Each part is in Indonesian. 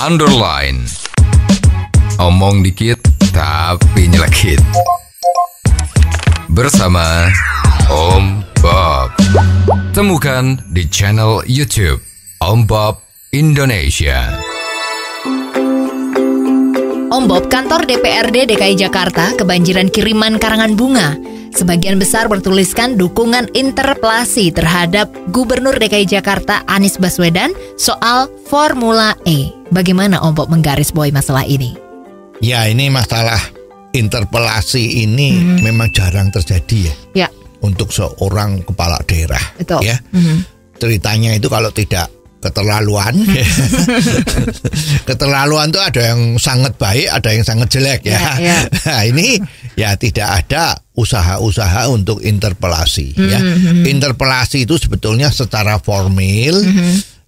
underline. Omong dikit tapi nyelekit. Bersama Om Bob. Temukan di channel YouTube Om Bob Indonesia. Om Bob, kantor DPRD DKI Jakarta kebanjiran kiriman karangan bunga. Sebagian besar bertuliskan dukungan interpelasi terhadap Gubernur DKI Jakarta Anies Baswedan soal Formula E. Bagaimana Om Bob menggarisbawahi masalah ini? Ya, ini masalah interpelasi ini memang jarang terjadi ya. Untuk seorang kepala daerah. Betul. Ya. Ceritanya itu kalau tidak keterlaluan. Keterlaluan itu ada yang sangat baik, ada yang sangat jelek ya. Nah, ini ya tidak ada usaha-usaha untuk interpelasi ya. Interpelasi itu sebetulnya secara formil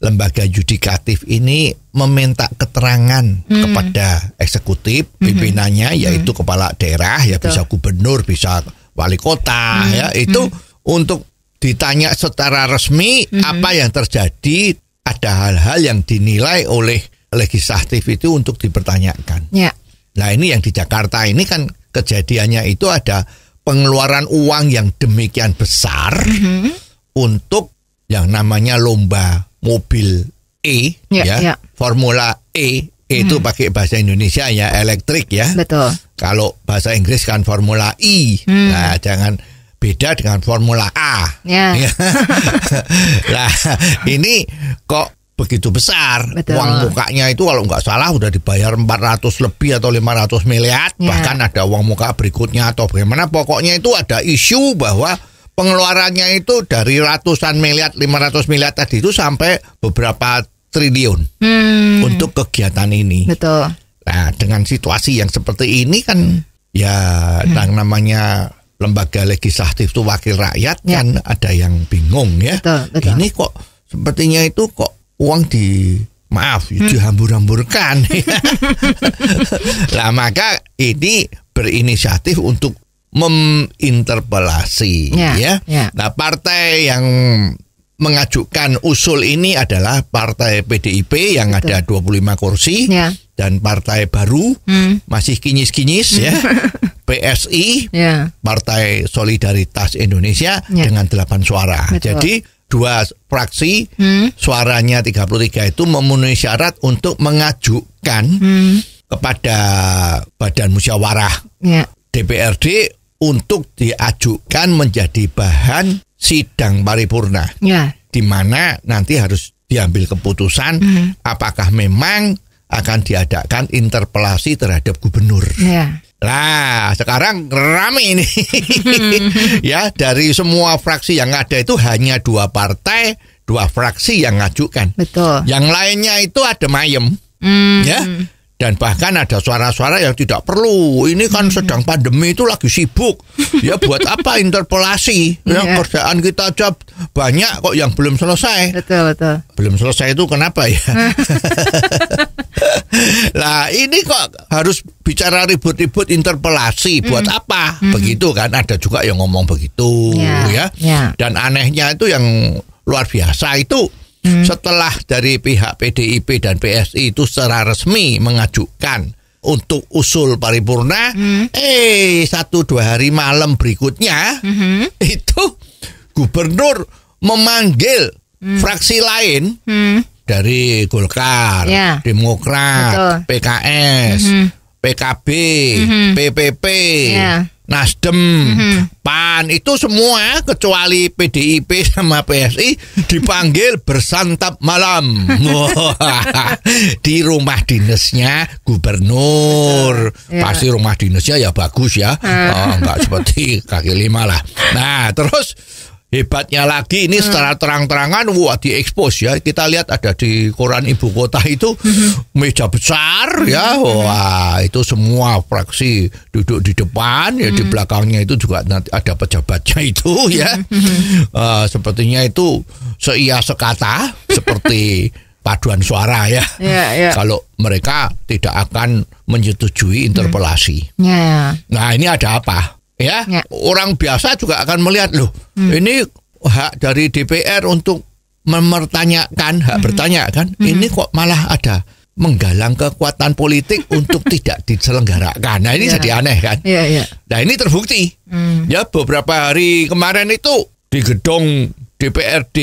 lembaga yudikatif ini meminta keterangan kepada eksekutif pimpinannya, yaitu kepala daerah ya. Betul. Bisa gubernur, bisa wali kota ya, itu untuk ditanya secara resmi apa yang terjadi. Ada hal-hal yang dinilai oleh legislatif itu untuk dipertanyakan. Ya. Nah, ini yang di Jakarta ini kan kejadiannya itu ada pengeluaran uang yang demikian besar untuk yang namanya lomba mobil E, Formula E. Itu pakai bahasa Indonesia ya, elektrik ya. Betul. Kalau bahasa Inggris kan Formula E. Nah, jangan beda dengan Formula A. Ya. Nah, ini kok begitu besar. Betul. Uang mukanya itu kalau nggak salah udah dibayar 400 lebih atau 500 miliar. Ya. Bahkan ada uang muka berikutnya atau bagaimana. Pokoknya itu ada isu bahwa pengeluarannya itu dari ratusan miliar, 500 miliar tadi itu sampai beberapa triliun untuk kegiatan ini. Betul. Nah, dengan situasi yang seperti ini kan ya yang namanya lembaga legislatif itu wakil rakyat kan ada yang bingung ya. Betul. Ini kok sepertinya itu kok uang dihambur-hamburkan. Nah, maka ini berinisiatif untuk meminterpelasi ya. Nah, partai yang mengajukan usul ini adalah partai PDIP yang ada 25 kursi dan partai baru masih kinyis-kinyis ya. PSI, Partai Solidaritas Indonesia dengan 8 suara. Betul. Jadi 2 fraksi suaranya 33 itu memenuhi syarat untuk mengajukan kepada Badan Musyawarah DPRD untuk diajukan menjadi bahan sidang paripurna. Di mana nanti harus diambil keputusan apakah memang akan diadakan interpelasi terhadap gubernur. Nah, sekarang rame ini. Ya, dari semua fraksi yang ada itu hanya 2 partai, 2 fraksi yang ngajukan. Betul. Yang lainnya itu ada mayem. Ya. Dan bahkan ada suara-suara yang tidak perlu. Ini kan sedang pandemi itu lagi sibuk. Ya, buat apa interpelasi? Ya, kerjaan kita aja banyak kok yang belum selesai. Betul. Belum selesai itu kenapa ya? Lah, ini kok harus bicara ribut-ribut interpelasi buat apa? Begitu kan, ada juga yang ngomong begitu ya. Dan anehnya itu yang luar biasa itu setelah dari pihak PDIP dan PSI itu secara resmi mengajukan untuk usul paripurna, 1-2 hari malam berikutnya itu gubernur memanggil fraksi lain dari Golkar, Demokrat, PKS, PKB, PPP, Nasdem, PAN, itu semua kecuali PDIP sama PSI dipanggil bersantap malam di rumah dinasnya gubernur. Pasti rumah dinasnya ya bagus ya, nggak seperti kaki lima lah. Nah, terus hebatnya lagi ini secara terang-terangan diekspos ya. Kita lihat ada di koran ibu kota itu meja besar ya. Wah, itu semua fraksi duduk di depan ya, di belakangnya itu juga nanti ada pejabatnya itu ya. Sepertinya itu seia sekata seperti paduan suara ya. Kalau mereka tidak akan menyetujui interpelasi. Nah, ini ada apa? Ya, orang biasa juga akan melihat loh, ini hak dari DPR untuk mempertanyakan, hak bertanya kan, ini kok malah ada menggalang kekuatan politik untuk tidak diselenggarakan. Nah ini jadi aneh kan. Nah ini terbukti. Ya beberapa hari kemarin itu di gedung DPRD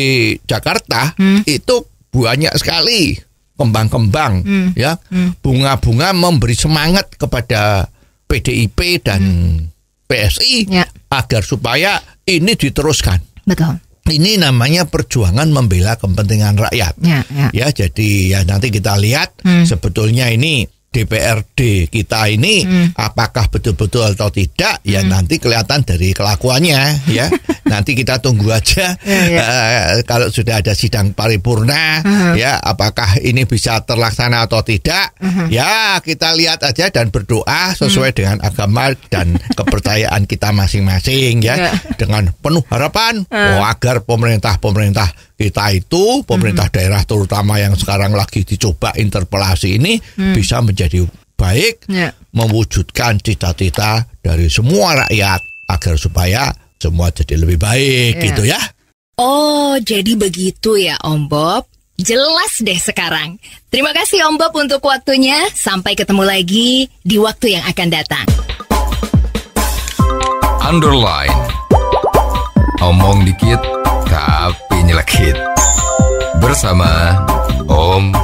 Jakarta itu banyak sekali kembang-kembang, ya bunga-bunga memberi semangat kepada PDIP dan PSI agar supaya ini diteruskan. Betul. Ini namanya perjuangan membela kepentingan rakyat. Ya, jadi ya nanti kita lihat sebetulnya ini DPRD kita ini apakah betul-betul atau tidak ya nanti kelihatan dari kelakuannya ya. Nanti kita tunggu aja kalau sudah ada sidang paripurna ya apakah ini bisa terlaksana atau tidak. Ya kita lihat aja dan berdoa sesuai dengan agama dan kepercayaan kita masing-masing ya. Dengan penuh harapan agar pemerintah kita itu pemerintah daerah terutama yang sekarang lagi dicoba interpelasi ini bisa menjadi baik, mewujudkan cita-cita dari semua rakyat agar supaya semua jadi lebih baik gitu ya. Oh, jadi begitu ya Om Bob. Jelas deh sekarang. Terima kasih Om Bob untuk waktunya. Sampai ketemu lagi di waktu yang akan datang. Underline. Omong dikit tapi nyelekit. Bersama Om